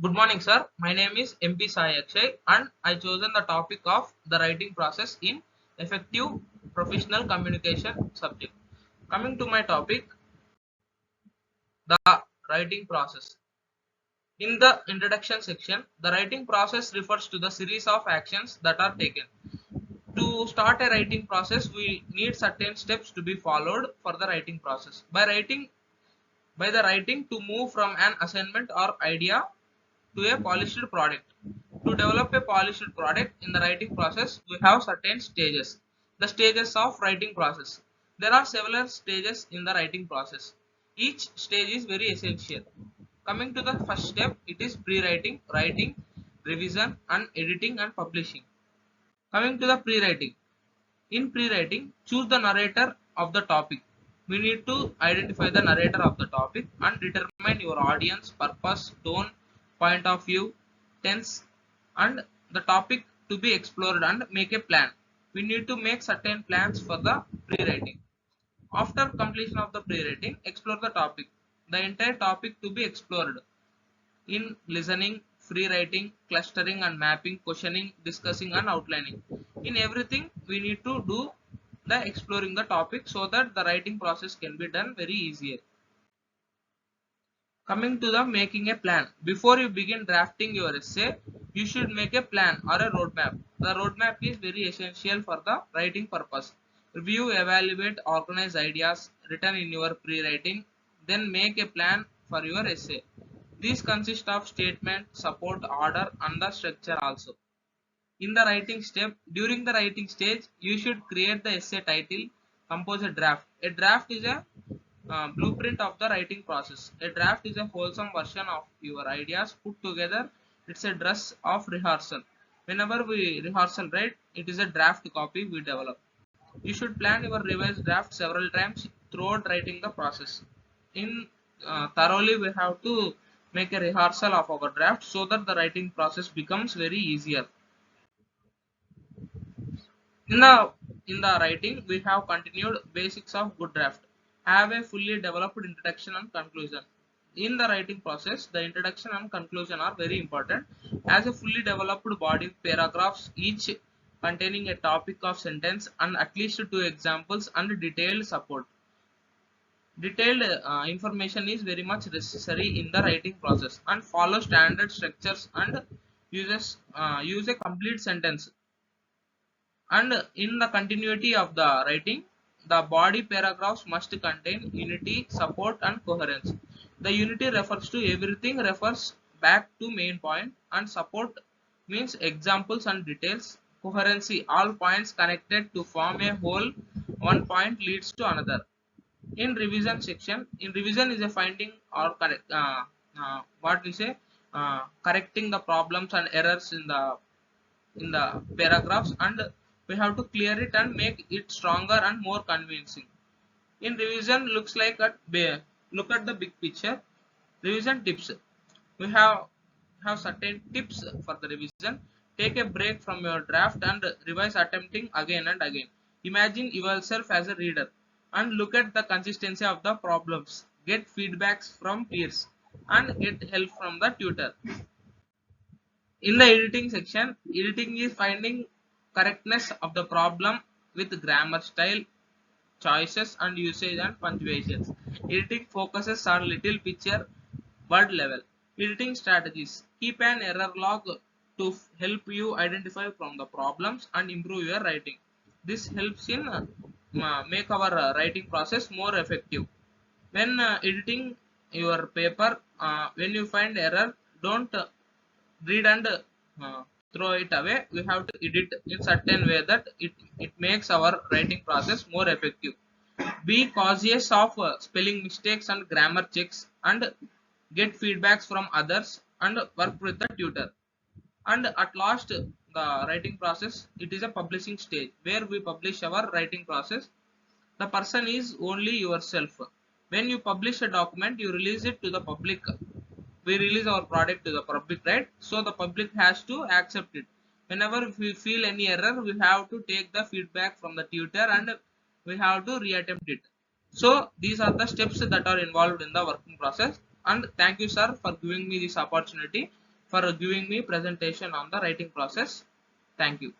Good morning, sir. My name is SAI AKSHAY and I chosen the topic of the writing process in effective professional communication subject. Coming to my topic, the writing process. In the introduction section, the writing process refers to the series of actions that are taken. To start a writing process, we need certain steps to be followed for the writing process. By the writing to move from an assignment or idea to a polished product. To develop a polished product in the writing process, we have certain stages. The stages of writing process. There are several stages in the writing process. Each stage is very essential. Coming to the first step, it is pre-writing, writing, revision, and editing and publishing. Coming to the pre-writing. In pre-writing, choose the narrator of the topic. We need to identify the narrator of the topic and determine your audience, purpose, tone, point of view, tense, and the topic to be explored and make a plan. We need to make certain plans for the pre-writing. After completion of the pre-writing, explore the topic. The entire topic to be explored in listening, free writing, clustering and mapping, questioning, discussing and outlining. In everything, we need to do the exploring the topic so that the writing process can be done very easier. Coming to the making a plan. Before you begin drafting your essay, you should make a plan or a roadmap. The roadmap is very essential for the writing purpose. Review, evaluate, organize ideas written in your pre-writing, then make a plan for your essay. These consist of statement, support, order, and the structure also. In the writing step, during the writing stage, you should create the essay title, compose a draft. A draft is a blueprint of the writing process. A draft is a wholesome version of your ideas put together. It's a dress of rehearsal. Whenever we rehearsal write, it is a draft copy we develop. You should plan your revised draft several times throughout writing the process. In thoroughly, we have to make a rehearsal of our draft so that the writing process becomes very easier. In the writing, we have continued basics of good draft. Have a fully developed introduction and conclusion. In the writing process, the introduction and conclusion are very important. As a fully developed body of paragraphs, each containing a topic of sentence and at least two examples and detailed support. Detailed information is very much necessary in the writing process and follow standard structures and use a complete sentence. And in the continuity of the writing, the body paragraphs must contain unity, support, and coherence. The unity refers to everything refers back to main point, and support means examples and details. Coherency, all points connected to form a whole. One point leads to another. In revision section, in revision is a finding or correct, what we say, correcting the problems and errors in the paragraphs, and we have to clear it and make it stronger and more convincing. In revision, looks like look at the big picture. Revision tips. We have certain tips for the revision. Take a break from your draft and revise, attempting again and again. Imagine yourself as a reader and look at the consistency of the problems. Get feedbacks from peers and get help from the tutor. In the editing section, editing is finding correctness of the problem with grammar, style, choices and usage and punctuations. Editing focuses on little picture, word level. Editing strategies. Keep an error log to help you identify from the problems and improve your writing. This helps in make our writing process more effective. When editing your paper, when you find error, don't read and throw it away. We have to edit in certain way that it makes our writing process more effective. Be cautious of spelling mistakes and grammar checks and get feedbacks from others and work with the tutor. And at last, the writing process, it is a publishing stage where we publish our writing process. The person is only yourself. When you publish a document, you release it to the public. We release our product to the public, right? So the public has to accept it. Whenever we feel any error, we have to take the feedback from the tutor and we have to reattempt it. So these are the steps that are involved in the working process. And thank you, sir, for giving me this opportunity. for giving me presentation on the writing process. Thank you.